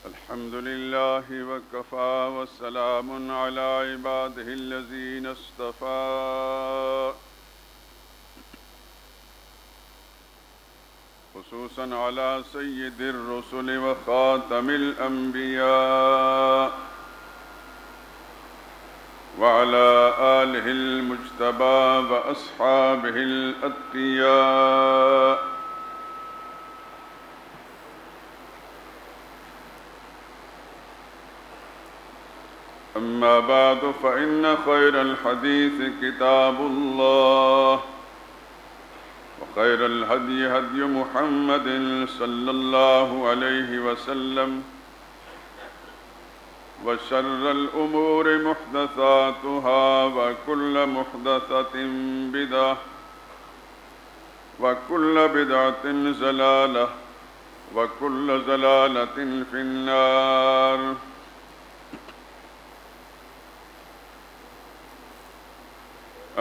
الحمد لله وكفى وسلام على عباده الذين اصطفى خصوصا على سيد الرسل وخاتم الأنبياء وعلى آله المجتبى وأصحابه الأتقياء. أما بعد فإن خير الحديث كتاب الله وخير الهدي هدي محمد صلى الله عليه وسلم وشر الأمور محدثاتها وكل محدثة بدعة وكل بدعة ضلالة وكل ضلالة في النار.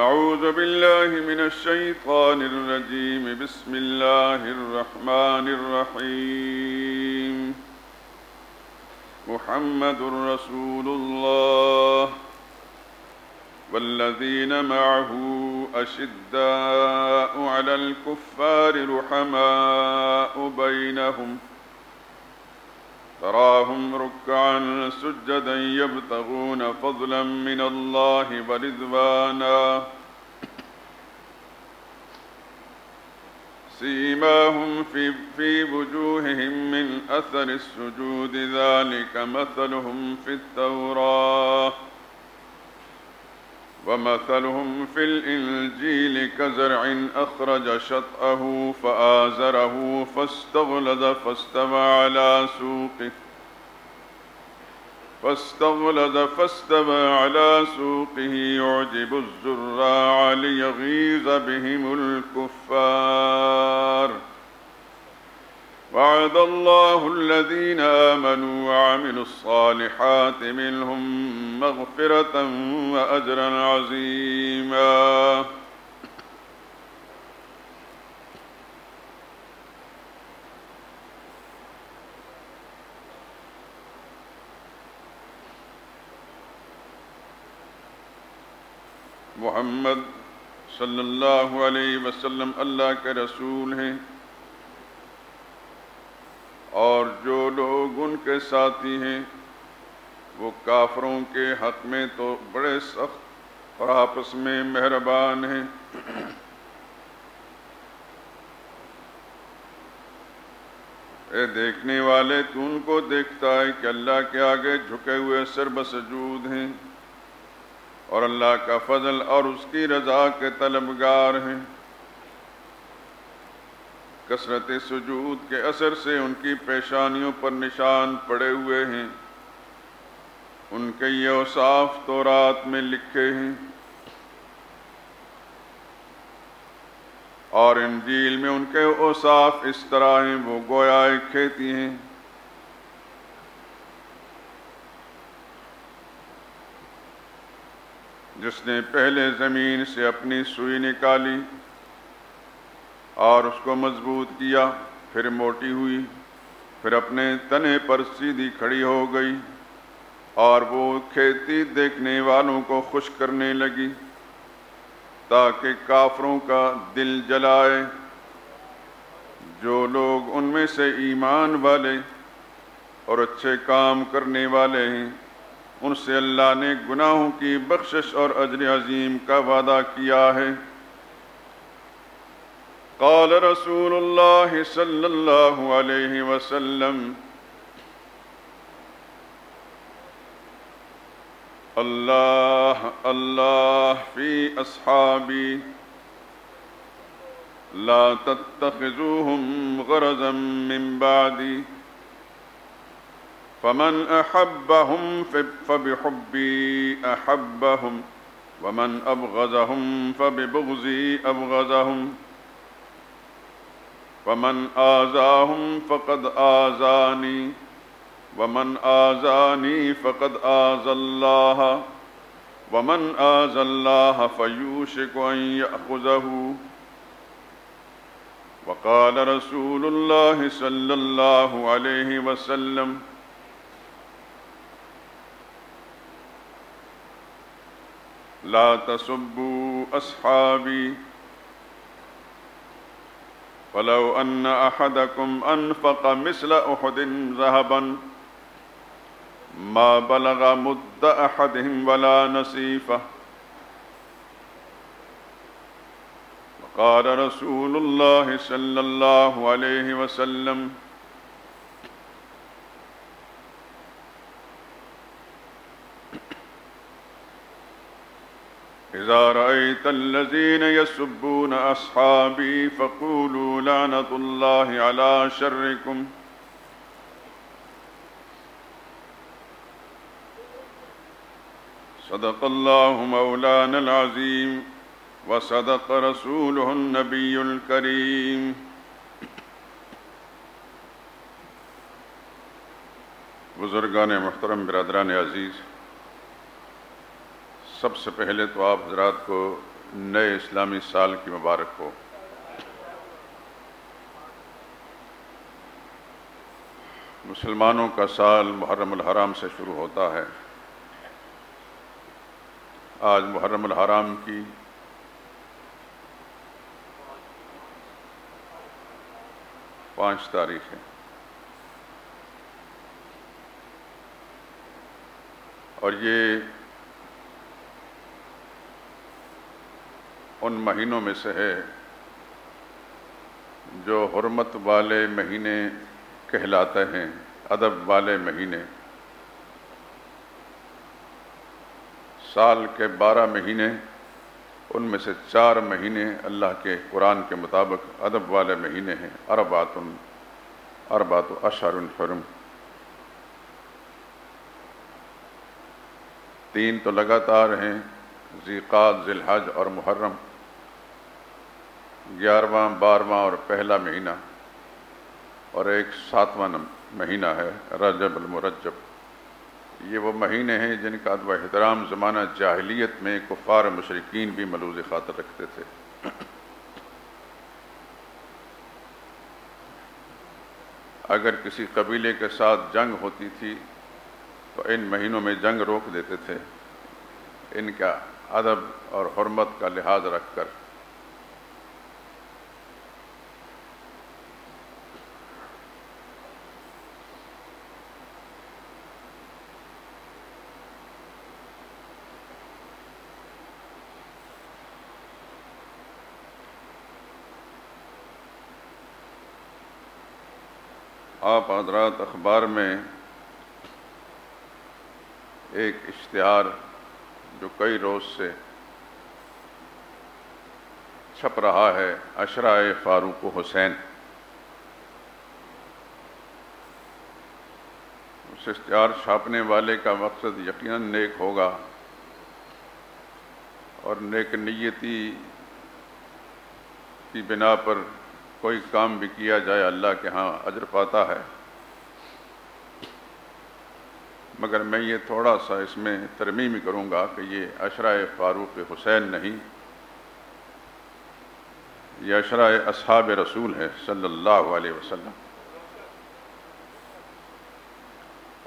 أعوذ بالله من الشيطان الرجيم. بسم الله الرحمن الرحيم. محمد رسول الله والذين معه أشداء على الكفار رحماء بينهم تراهم ركعا سجدا يبتغون فضلا من الله ورضوانا سيماهم في وجوههم من أثر السجود ذلك مثلهم في التوراة ومثلهم في الإنجيل كزرع أخرج شطأه فآزره فاستغلظ فاستوى على سوقه يعجب الزراع ليغيظ بهم الكفار. وعد الله الذين آمنوا وعملوا الصالحات منهم مغفرة وأجرا عظيما. محمد صلی اللہ علیہ وسلم اللہ کے رسول ہیں اور جو لوگ ان کے ساتھی ہیں وہ کافروں کے حق میں تو بڑے سخت اور آپس میں مہربان ہیں. اے دیکھنے والے تو ان کو دیکھتا ہے کہ اللہ کے آگے جھکے ہوئے سر بسجود ہیں اور اللہ کا فضل اور اس کی رضا کے طلبگار ہیں. کثرت سجود کے اثر سے ان کی پیشانیوں پر نشان پڑے ہوئے ہیں. ان کے یہ اوصاف تورات میں لکھے ہیں اور انجیل میں ان کے اوصاف اس طرح ہیں وہ گویا ایک کھیتی ہیں جس نے پہلے زمین سے اپنی سوئی نکالی اور اس کو مضبوط کیا، پھر موٹی ہوئی، پھر اپنے تنے پر سیدھی کھڑی ہو گئی اور وہ کھیتی دیکھنے والوں کو خوش کرنے لگی تاکہ کافروں کا دل جلائے. جو لوگ ان میں سے ایمان والے اور اچھے کام کرنے والے ہیں ان سے اللہ نے گناہوں کی بخشش اور اجر عظیم کا وعدہ کیا ہے. قال رسول اللہ صلی اللہ علیہ وسلم اللہ اللہ فی اصحابی لا تتخذوهم غرضا من بعدی فمن أحبهم فبحبي أحبهم ومن أبغضهم فببغضي أبغضهم ومن آذاهم فقد آذاني ومن آذاني فقد آذى الله ومن آذى الله فيوشك أن يأخذه. وقال رسول الله صلى الله عليه وسلم لا تسبوا أصحابي ولو أن أحدكم أنفق مثل أحد ذهبا ما بلغ مد أحدهم ولا نصيفه وقال رسول الله صلى الله عليه وسلم إذا رأيت الذين يسبون أصحابي فقولوا لعنة الله على شركم صدق الله مولانا العظيم وصدق رسوله النبي الكريم. بزرگان محترم، برادران عزیز، سب سے پہلے تو آپ حضرات کو نئے اسلامی سال کی مبارک ہو۔ مسلمانوں کا سال محرم الحرام سے شروع ہوتا ہے۔ آج محرم الحرام کی 5 تاریخ ہے، اور یہ ان مہینوں میں سے ہے جو حرمت والے مہینے کہلاتے ہیں، ادب والے مہینے۔ سال کے 12 مہینے، ان میں سے 4 مہینے اللہ کے قرآن کے مطابق ادب والے مہینے ہیں۔ اربعۃ اشہر حرم، 3 تو لگاتار ہیں، ذی قعدہ، ذی الحج اور محرم، 11واں، 12واں اور پہلا مہینہ، اور ایک 7واں مہینہ ہے رجب المرجب۔ یہ وہ مہینے ہیں جن کا ادب و احترام زمانہ جاہلیت میں کفار مشرکین بھی ملوذ خاطر رکھتے تھے۔ اگر کسی قبیلے کے ساتھ جنگ ہوتی تھی تو ان مہینوں میں جنگ روک دیتے تھے، ان کا ادب اور حرمت کا لحاظ رکھ کر۔ آپ حضرات اخبار میں ایک اشتہار جو کئی روز سے چھپ رہا ہے، عشرۂ فاروق حسین، اس اشتہار چھاپنے والے کا مقصد یقیناً نیک ہوگا، اور نیک نیتی کی بنا پر کوئی کام بھی کیا جائے اللہ کے ہاں اجر پاتا ہے۔ مگر میں یہ تھوڑا سا اس میں ترمیم کروں گا کہ یہ عشرۂ فاروق حسین نہیں، یہ عشرۂ اصحاب رسول ہے صلی اللہ علیہ وسلم۔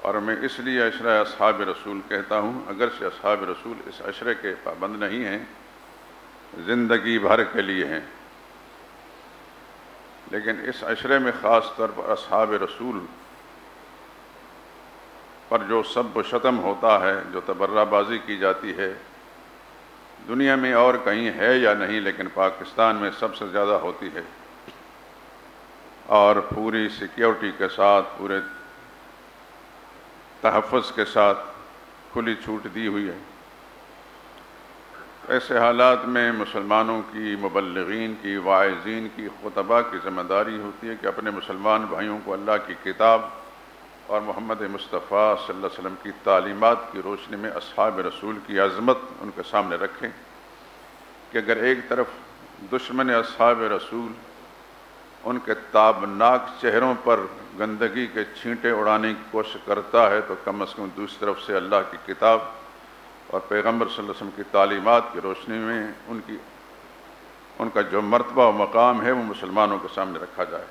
اور میں اس لیے عشرۂ اصحاب رسول کہتا ہوں، اگرچہ اصحاب رسول اس عشرے کے پابند نہیں ہیں، زندگی بھر کے لیے ہیں، لیکن اس عشرے میں خاص طور پر اصحاب رسول پر جو سب و شتم ہوتا ہے، جو تبرہ بازی کی جاتی ہے، دنیا میں اور کہیں ہے یا نہیں، لیکن پاکستان میں سب سے زیادہ ہوتی ہے، اور پوری سیکیورٹی کے ساتھ، پورے تحفظ کے ساتھ کھلی چھوٹ دی ہوئی ہے۔ ایسے حالات میں مسلمانوں کی، مبلغین کی، واعظین کی، خطباء کی ذمہ داری ہوتی ہے کہ اپنے مسلمان بھائیوں کو اللہ کی کتاب اور محمد مصطفیٰ صلی اللہ علیہ وسلم کی تعلیمات کی روشنی میں اصحاب رسول کی عظمت ان کے سامنے رکھیں، کہ اگر ایک طرف دشمن اصحاب رسول ان کے تابناک چہروں پر گندگی کے چھینٹے اڑانے کی کوشش کرتا ہے، تو کم از کم دوسری طرف سے اللہ کی کتاب اور پیغمبر صلی اللہ علیہ وسلم کی تعلیمات کی روشنی میں ان کا جو مرتبہ و مقام ہے وہ مسلمانوں کے سامنے رکھا جائے۔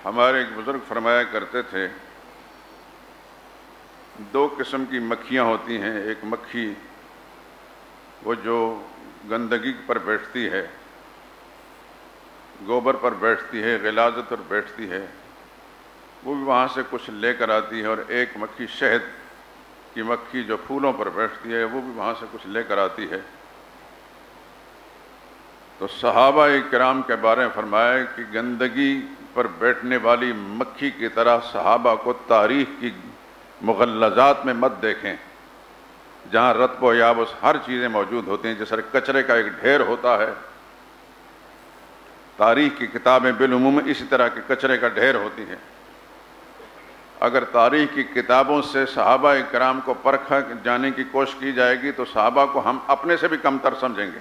ہمارے ایک بزرگ فرمایا کرتے تھے دو قسم کی مکھیاں ہوتی ہیں. ایک مکھی وہ جو گندگی پر بیٹھتی ہے، گوبر پر بیٹھتی ہے، غلاظت پر بیٹھتی ہے، وہ بھی وہاں سے کچھ لے کر آتی ہے. اور ایک مکھی شہد کی مکھی جو پھولوں پر بیٹھتی ہے، وہ بھی وہاں سے کچھ لے کر آتی ہے. تو صحابہ کرام کے بارے میں فرمایا کہ گندگی پر بیٹھنے والی مکھی کی طرح صحابہ کو تاریخ کی مغلظات میں مت دیکھیں، جہاں رطب و یابس ہر چیزیں موجود ہوتی ہیں. جیسے کچرے کا ایک ڈھیر ہوتا ہے، تاریخ کی کتابیں بالعموم اسی طرح کے کچرے کا ڈھیر ہوتی ہیں. اگر تاریخ کی کتابوں سے صحابہ کرام کو پرکھا جانے کی کوشش کی جائے گی تو صحابہ کو ہم اپنے سے بھی کم تر سمجھیں گے.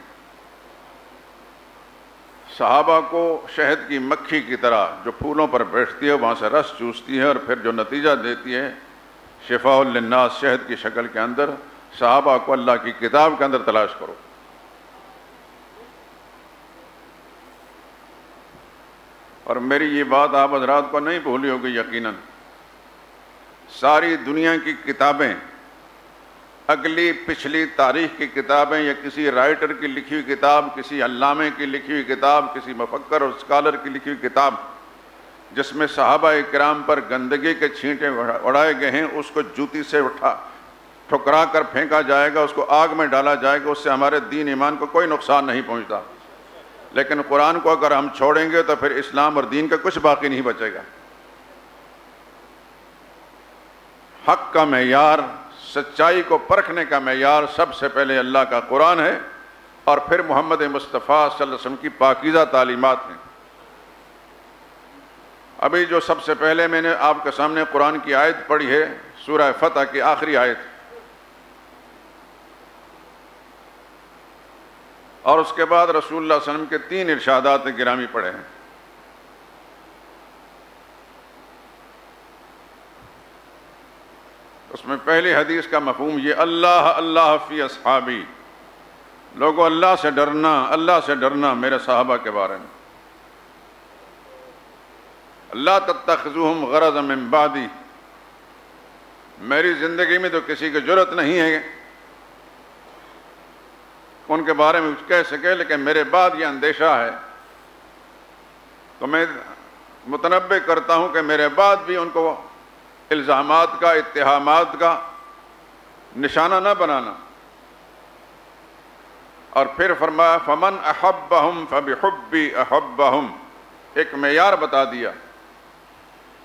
صحابہ کو شہد کی مکھی کی طرح جو پھولوں پر بیٹھتی ہے، وہاں سے رس چوستی ہے اور پھر جو نتیجہ دیتی ہے شفاء للناس شہد کی شکل کے اندر، صحابہ کو اللہ کی کتاب کے اندر تلاش کرو. اور میری یہ بات آپ حضرات کو نہیں بھولی ہوگی یقیناً. ساری دنیا کی کتابیں، اگلی پچھلی تاریخ کی کتابیں یا کسی رائٹر کی لکھی ہوئی کتاب، کسی علامے کی لکھی ہوئی کتاب، کسی مفکر اور اسکالر کی لکھی ہوئی کتاب جس میں صحابہ کرام پر گندگی کے چھینٹے اڑائے گئے ہیں، اس کو جوتی سے ٹھکرا کر پھینکا جائے گا، اس کو آگ میں ڈالا جائے گا. اس سے ہمارے دین ایمان کو کوئی نقصان نہیں پہنچتا. لیکن قرآن کو اگر ہم چھوڑیں گے تو پھر اسلام اور دین کا کچھ باقی نہیں بچے گا. حق کا معیار، سچائی کو پرکھنے کا معیار سب سے پہلے اللہ کا قرآن ہے اور پھر محمد مصطفیٰ صلی اللہ علیہ وسلم کی پاکیزہ تعلیمات ہیں. ابھی جو سب سے پہلے میں نے آپ کے سامنے قرآن کی آیت پڑھی ہے، سورہ فتح کی آخری آیت، اور اس کے بعد رسول اللہ صلی اللہ علیہ وسلم کے 3 ارشادات گرامی پڑھے ہیں. اس میں پہلی حدیث کا مفہوم یہ اللہ اللہ فی اصحابی، لوگوں اللہ سے ڈرنا، اللہ سے ڈرنا میرے صحابہ کے بارے میں. اللہ تتخذوہم غرضا من بعدی، میری زندگی میں تو کسی کی جرأت نہیں ہے ان کے بارے میں کچھ کہہ سکے، لیکن میرے بعد یہ اندیشہ ہے تو میں متنبہ کرتا ہوں کہ میرے بعد بھی ان کو الزامات کا، اتہامات کا نشانہ نہ بنانا. اور پھر فرمایا فمن احبہم فبحبی احبہم، ایک معیار بتا دیا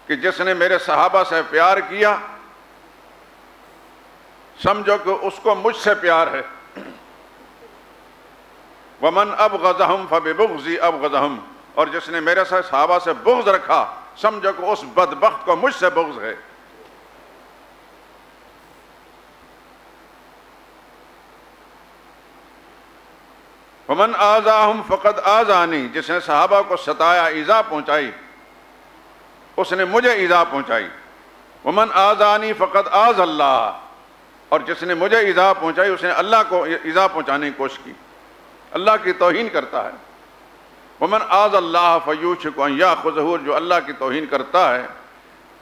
کہ جس نے میرے صحابہ سے پیار کیا سمجھو کہ اس کو مجھ سے پیار ہے. ومن ابغضہم فببغضی ابغضہم، اور جس نے میرے صحابہ سے بغض رکھا سمجھو کہ اس بدبخت کو مجھ سے بغض ہے. ومن آذاہم فقد آذانی، جس نے صحابہ کو ستایا، ایذا پہنچائی، اس نے مجھے ایذا پہنچائی. ومن آذانی فقد آذ اللہ، اور جس نے مجھے ایذا پہنچائی اس نے اللہ کو ایذا پہنچانے کی کوشش کی، اللہ کی توہین کرتا ہے. ومن آذ اللہ فیوشک ان یاخذہ، جو اللہ کی توہین کرتا ہے،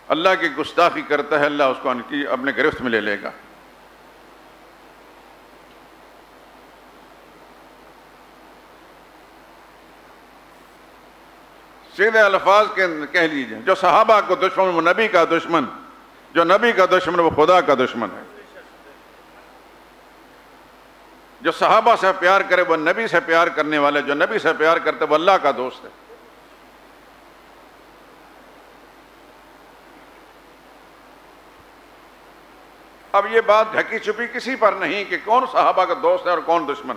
اللہ کی گستاخی کرتا ہے، اللہ اس کو اپنے گرفت میں لے لے گا. سیدھے الفاظ کے کہہ لیجئے، جو صحابہ کو دشمن وہ نبی کا دشمن، جو نبی کا دشمن وہ خدا کا دشمن ہے. جو صحابہ سے پیار کرے وہ نبی سے پیار کرنے والے، جو نبی سے پیار کرتے وہ اللہ کا دوست ہے. اب یہ بات ڈھکی چھپی کسی پر نہیں کہ کون صحابہ کا دوست ہے اور کون دشمن.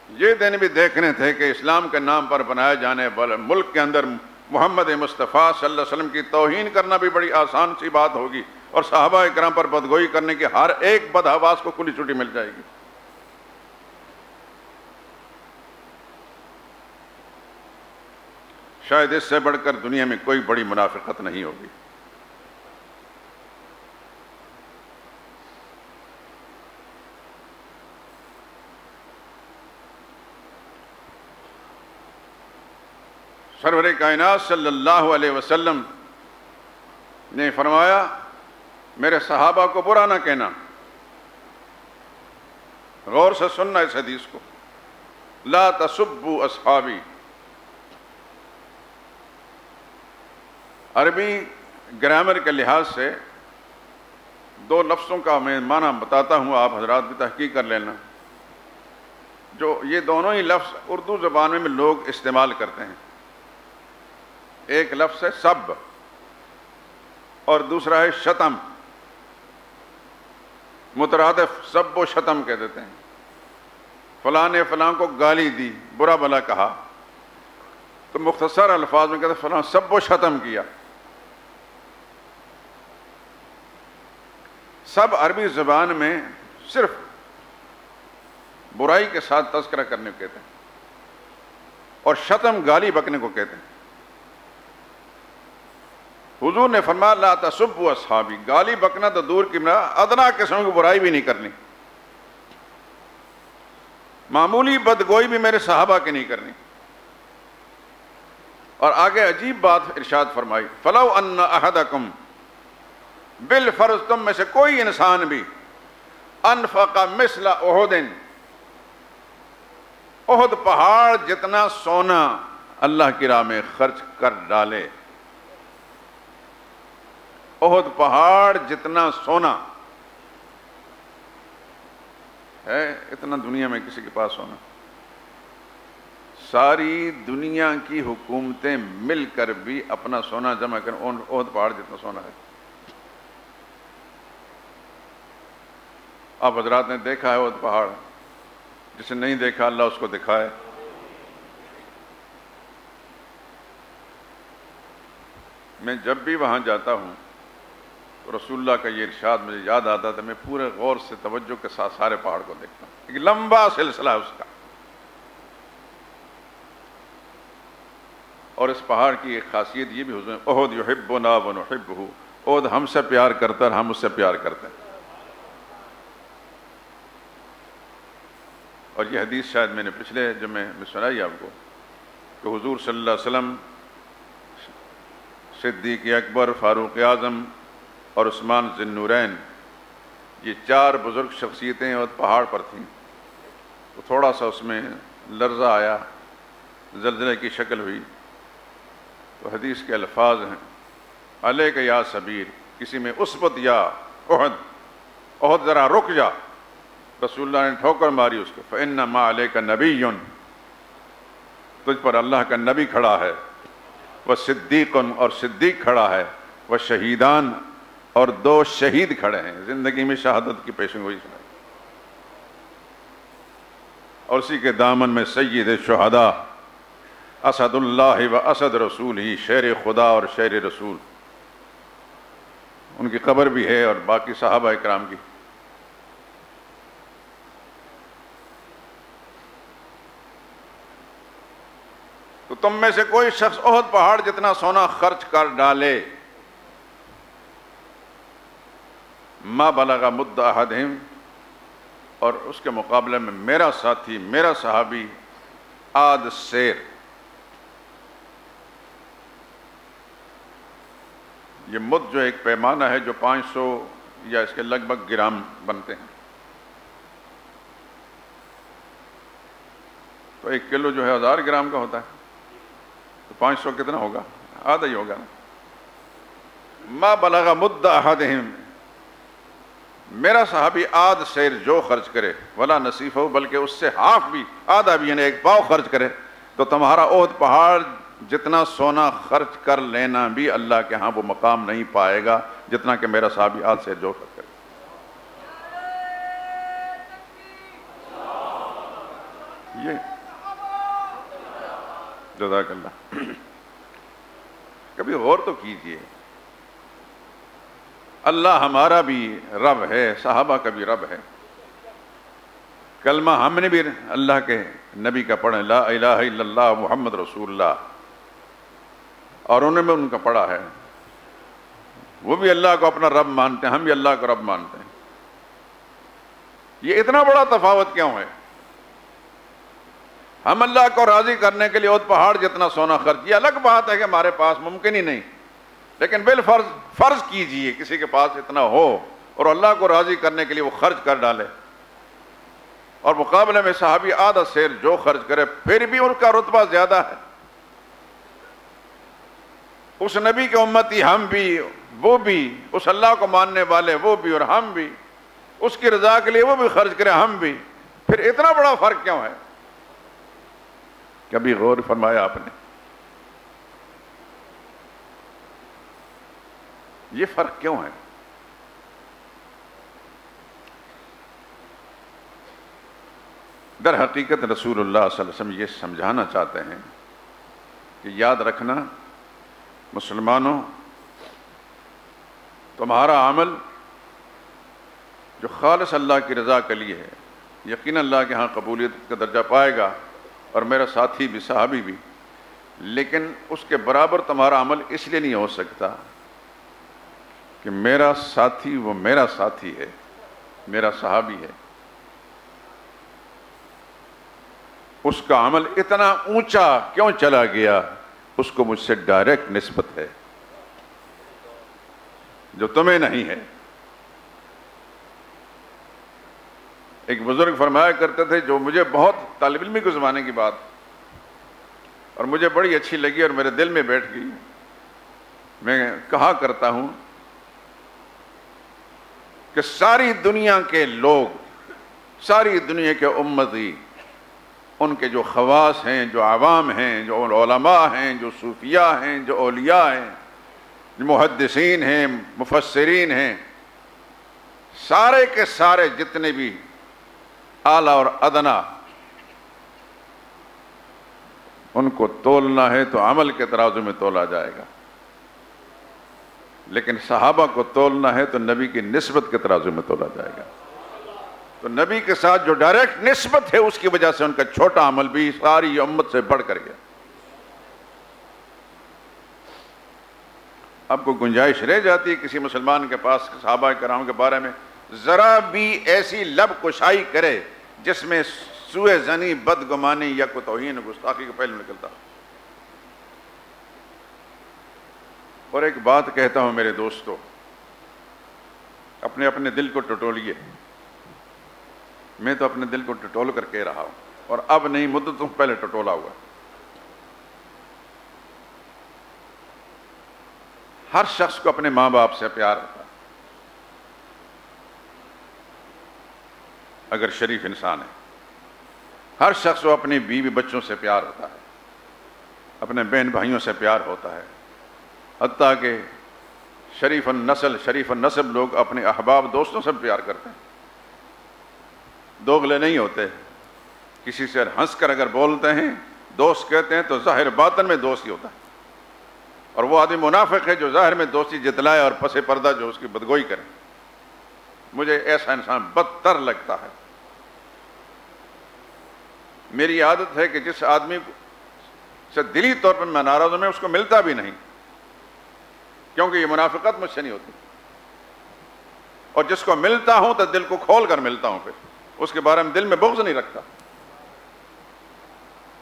یہ دن بھی دیکھنے تھے کہ اسلام کے نام پر بنائے جانے والے ملک کے اندر محمد مصطفیٰ صلی اللہ علیہ وسلم کی توہین کرنا بھی بڑی آسان سی بات ہوگی، اور صحابہ کرام پر بدگوئی کرنے کی ہر ایک بدحواس کو کھلی چھٹی مل جائے گی. شاید اس سے بڑھ کر دنیا میں کوئی بڑی منافقت نہیں ہوگی. سرور کائنات صلی اللہ علیہ وسلم نے فرمایا میرے صحابہ کو برا نہ کہنا. غور سے سننا اس حدیث کو. لا تسبوا اصحابی. عربی گرامر کے لحاظ سے دو لفظوں کا میں معنی بتاتا ہوں، آپ حضرات بھی تحقیق کر لینا. جو یہ دونوں ہی لفظ اردو زبان میں لوگ استعمال کرتے ہیں. ایک لفظ ہے سب اور دوسرا ہے شتم. مترادف سب و شتم کہہ دیتے ہیں. فلاں نے فلاں کو گالی دی، برا بھلا کہا، تو مختصر الفاظ میں کہتے ہیں فلاں سب و شتم کیا. سب عربی زبان میں صرف برائی کے ساتھ تذکرہ کرنے کو کہتے ہیں، اور شتم گالی بکنے کو کہتے ہیں. حضور نے فرمایا لا تسبوا اصحابی. گالی بکنا تو دور کی بنا، ادنا قسم کی برائی بھی نہیں کرنی، معمولی بدگوئی بھی میرے صحابہ کی نہیں کرنی. اور آگے عجیب بات ارشاد فرمائی فلو ان احدکم بالفرض، تم میں سے کوئی انسان بھی انفق مثل احد، احد پہاڑ جتنا سونا اللہ کی راہ میں خرچ کر ڈالے. احد پہاڑ جتنا سونا ہے، اتنا دنیا میں کسی کے پاس سونا. ساری دنیا کی حکومتیں مل کر بھی اپنا سونا جمع کر احد پہاڑ جتنا سونا ہے. آپ حضرات نے دیکھا ہے احد پہاڑ، جسے نہیں دیکھا اللہ اس کو دکھائے. میں جب بھی وہاں جاتا ہوں تو رسول اللہ کا یہ ارشاد مجھے یاد آتا تھا. میں پورے غور سے توجہ کے ساتھ سارے پہاڑ کو دیکھتا ہوں. ایک لمبا سلسلہ ہے اس کا. اور اس پہاڑ کی ایک خاصیت یہ بھی حضور احد یحبنا ونحبہ، احد ہم سے پیار کرتا ہے اور ہم اس سے پیار کرتے ہیں. اور یہ حدیث شاید میں نے پچھلے جمعے میں سنائی آپ کو کہ حضور صلی اللہ علیہ وسلم صدیق اکبر، فاروق اعظم اور عثمان ذی النورین، یہ چار بزرگ شخصیتیں اور پہاڑ پر تھیں. تو تھوڑا سا اس میں لرزہ آیا، زلزلے کی شکل ہوئی. تو حدیث کے الفاظ ہیں علیک یا صبیر، کسی میں اثبت یا احد، احد ذرا رک جا. رسول اللہ نے ٹھوکر ماری اس کو. فإن ما علیک نبی، تجھ پر اللہ کا نبی کھڑا ہے. وہ صدیق، اور صدیق کھڑا ہے. وہ شہیدان، اور دو شہید کھڑے ہیں، زندگی میں شہادت کی پیشن گوئی سنائی. اور اسی کے دامن میں سید الشہداء اسد اللہ و اسد رسول ہی، شیر خدا اور شیر رسول، ان کی قبر بھی ہے، اور باقی صحابہ اکرام کی. تو تم میں سے کوئی شخص احد پہاڑ جتنا سونا خرچ کر ڈالے، ما بلغ مد احدہم، اور اس کے مقابلے میں میرا ساتھی، میرا صحابی آد سیر. یہ مد جو ایک پیمانہ ہے جو 500 یا اس کے لگ بھگ گرام بنتے ہیں. تو 1 کلو جو ہے 1000 گرام کا ہوتا ہے، تو 500 کتنا ہوگا؟ آدھا ہی ہوگا نا. ما بلغ مد احدہم، میرا صحابی آدھ سیر جو خرچ کرے، ولا نصیف ہو، بلکہ اس سے ہاف بھی، آدھا بھی، یعنی 1 پاؤ خرچ کرے، تو تمہارا احد پہاڑ جتنا سونا خرچ کر لینا بھی اللہ کے ہاں وہ مقام نہیں پائے گا جتنا کہ میرا صحابی آدھ سیر جو خرچ کرے. یہ جزاک اللہ. کبھی غور تو کیجئے، اللہ ہمارا بھی رب ہے، صحابہ کا بھی رب ہے. کلمہ ہم نے بھی اللہ کے نبی کا پڑھا، لا الہ الا اللہ محمد رسول اللہ، اور انہوں نے ان کا پڑھا ہے. وہ بھی اللہ کو اپنا رب مانتے ہیں، ہم بھی اللہ کو رب مانتے ہیں. یہ اتنا بڑا تفاوت کیوں ہے؟ ہم اللہ کو راضی کرنے کے لیے احد پہاڑ جتنا سونا خرچ کیا. الگ بات ہے کہ ہمارے پاس ممکن ہی نہیں, لیکن بالفرض فرض کیجئے کسی کے پاس اتنا ہو اور اللہ کو راضی کرنے کے لیے وہ خرچ کر ڈالے, اور مقابلے میں صحابی آدھا سیر جو خرچ کرے پھر بھی ان کا رتبہ زیادہ ہے. اس نبی کے امتی ہم بھی, وہ بھی, اس اللہ کو ماننے والے وہ بھی اور ہم بھی, اس کی رضا کے لیے وہ بھی خرچ کرے ہم بھی, پھر اتنا بڑا فرق کیوں ہے؟ کبھی غور فرمایا آپ نے؟ یہ فرق کیوں ہے؟ در حقیقت رسول اللہ صلی اللہ علیہ وسلم یہ سمجھانا چاہتے ہیں کہ یاد رکھنا مسلمانوں, تمہارا عمل جو خالص اللہ کی رضا کے لیے ہے یقیناً اللہ کے ہاں قبولیت کا درجہ پائے گا, اور میرا ساتھی بھی صحابی بھی, لیکن اس کے برابر تمہارا عمل اس لیے نہیں ہو سکتا کہ میرا ساتھی وہ میرا ساتھی ہے, میرا صحابی ہے, اس کا عمل اتنا اونچا کیوں چلا گیا؟ اس کو مجھ سے ڈائریکٹ نسبت ہے جو تمہیں نہیں ہے. ایک بزرگ فرمایا کرتے تھے, جو مجھے بہت طالب علمی کے زمانے کی بات اور مجھے بڑی اچھی لگی اور میرے دل میں بیٹھ گئی, میں کہا کرتا ہوں کہ ساری دنیا کے لوگ, ساری دنیا کے امتی, ان کے جو خواص ہیں, جو عوام ہیں, جو علماء ہیں, جو صوفیاء ہیں, جو اولیاء ہیں, جو محدثین ہیں, مفسرین ہیں, سارے کے سارے جتنے بھی اعلیٰ اور ادنا, ان کو تولنا ہے تو عمل کے ترازو میں تولا جائے گا, لیکن صحابہ کو تولنا ہے تو نبی کی نسبت کے ترازو میں تولا جائے گا. تو نبی کے ساتھ جو ڈائریکٹ نسبت ہے اس کی وجہ سے ان کا چھوٹا عمل بھی ساری امت سے بڑھ کر گیا. اب کو گنجائش رہ جاتی ہے کسی مسلمان کے پاس صحابہ کرام کے بارے میں ذرا بھی ایسی لب کشائی کرے جس میں سوء ظنی, بدگمانی یا کوئی توہین گستاخی کا پہلو نکلتا. اور ایک بات کہتا ہوں میرے دوستو, اپنے اپنے دل کو ٹٹولیے. میں تو اپنے دل کو ٹٹول کر کہہ رہا ہوں, اور اب نہیں, مدتوں پہلے ٹٹولا ہوا. ہر شخص کو اپنے ماں باپ سے پیار ہوتا ہے اگر شریف انسان ہے. ہر شخص کو اپنی بیوی بچوں سے پیار ہوتا ہے, اپنے بہن بھائیوں سے پیار ہوتا ہے, حتیٰ کہ شریف النسب لوگ اپنے احباب دوستوں سے پیار کرتے ہیں. دوغلے نہیں ہوتے, کسی سے ہنس کر اگر بولتے ہیں, دوست کہتے ہیں, تو ظاہر باطن میں دوست ہی ہوتا ہے. اور وہ آدمی منافق ہے جو ظاہر میں دوستی جتلائے اور پس پردہ جو اس کی بدگوئی کرے. مجھے ایسا انسان بدتر لگتا ہے. میری عادت ہے کہ جس آدمی سے دلی طور پر میں ناراض ہوں, میں اس کو ملتا بھی نہیں, کیونکہ یہ منافقت مجھ سے نہیں ہوتی. اور جس کو ملتا ہوں تو دل کو کھول کر ملتا ہوں, پھر اس کے بارے میں دل میں بغض نہیں رکھتا.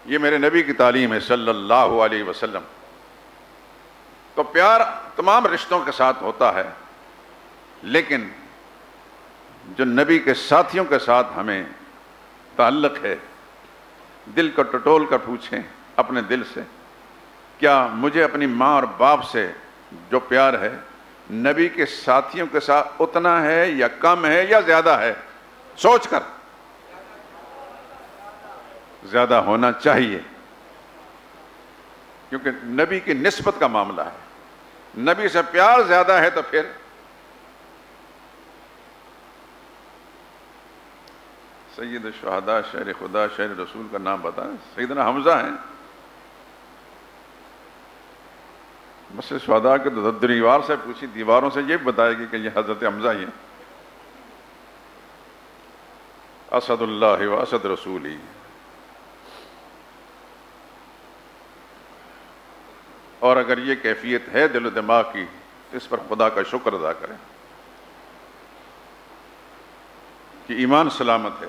یہ میرے نبی کی تعلیم ہے صلی اللہ علیہ وسلم. تو پیار تمام رشتوں کے ساتھ ہوتا ہے, لیکن جو نبی کے ساتھیوں کے ساتھ ہمیں تعلق ہے, دل کو ٹٹول کر پوچھیں اپنے دل سے, کیا مجھے اپنی ماں اور باپ سے جو پیار ہے نبی کے ساتھیوں کے ساتھ اتنا ہے یا کم ہے یا زیادہ ہے؟ سوچ کر. زیادہ ہونا چاہیے, کیونکہ نبی کی نسبت کا معاملہ ہے. نبی سے پیار زیادہ ہے تو پھر سید الشہداء, شہر خدا, شہر رسول کا نام بتائیں. سیدنا حمزہ ہیں. بس شہداء کے تو دیوار سے پوچھی, دیواروں سے یہ بتائے گی کہ یہ حضرت حمزہ ہی ہیں. اسد اللہ و اسد رسولی. اور اگر یہ کیفیت ہے دل و دماغ کی, اس پر خدا کا شکر ادا کریں کہ ایمان سلامت ہے.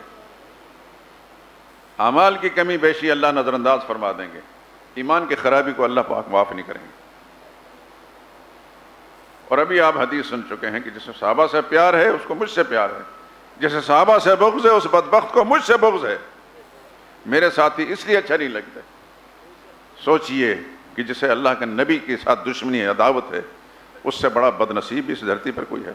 اعمال کی کمی بیشی اللہ نظر انداز فرما دیں گے، ایمان کی خرابی کو اللہ پاک معاف نہیں کریں گے۔ اور ابھی آپ حدیث سن چکے ہیں کہ جسے صحابہ سے پیار ہے اس کو مجھ سے پیار ہے، جسے صحابہ سے بغض ہے اس بدبخت کو مجھ سے بغض ہے، میرے ساتھی اس لیے اچھا نہیں لگتا۔ سوچئے کہ جسے اللہ کے نبی کے ساتھ دشمنی عداوت ہے، اس سے بڑا بد نصیب اس دھرتی پر کوئی ہے؟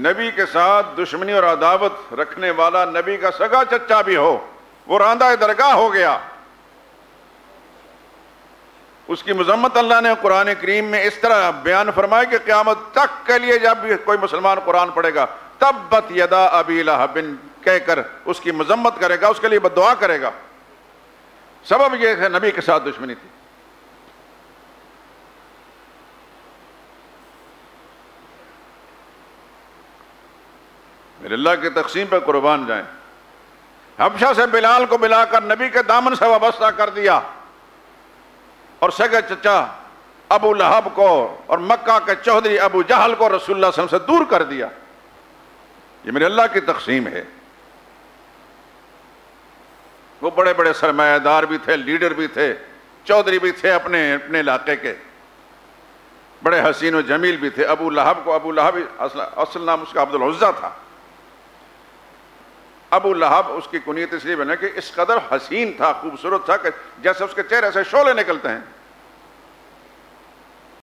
نبی کے ساتھ دشمنی اور عداوت رکھنے والا نبی کا سگا چچا بھی ہو، وہ راندہ درگاہ ہو گیا۔ اس کی مذمت اللہ نے قرآن کریم میں اس طرح بیان فرمایا کہ قیامت تک کے لیے جب بھی کوئی مسلمان قرآن پڑھے گا تبت یدا ابی لہب کہہ کر اس کی مذمت کرے گا، اس کے لیے بد دعا کرے گا۔ سبب یہ ہے نبی کے ساتھ دشمنی تھی۔ میرے اللہ کی تقسیم پہ قربان جائیں، حبشہ سے بلال کو ملا کر نبی کے دامن سے وابستہ کر دیا، اور سگے چچا ابو لہب کو اور مکہ کے چودھری ابو جہل کو رسول اللہ صلی اللہ علیہ وسلم سے دور کر دیا۔ یہ میرے اللہ کی تقسیم ہے۔ وہ بڑے بڑے سرمایہ دار بھی تھے، لیڈر بھی تھے، چودھری بھی تھے اپنے علاقے کے، بڑے حسین و جمیل بھی تھے۔ ابو لہب اصل نام اس کا عبد العزہ تھا۔ ابو لہب اس کی کنیت اس لیے بنا کہ اس قدر حسین تھا، خوبصورت تھا کہ جیسے اس کے چہرے سے شعلے نکلتے ہیں۔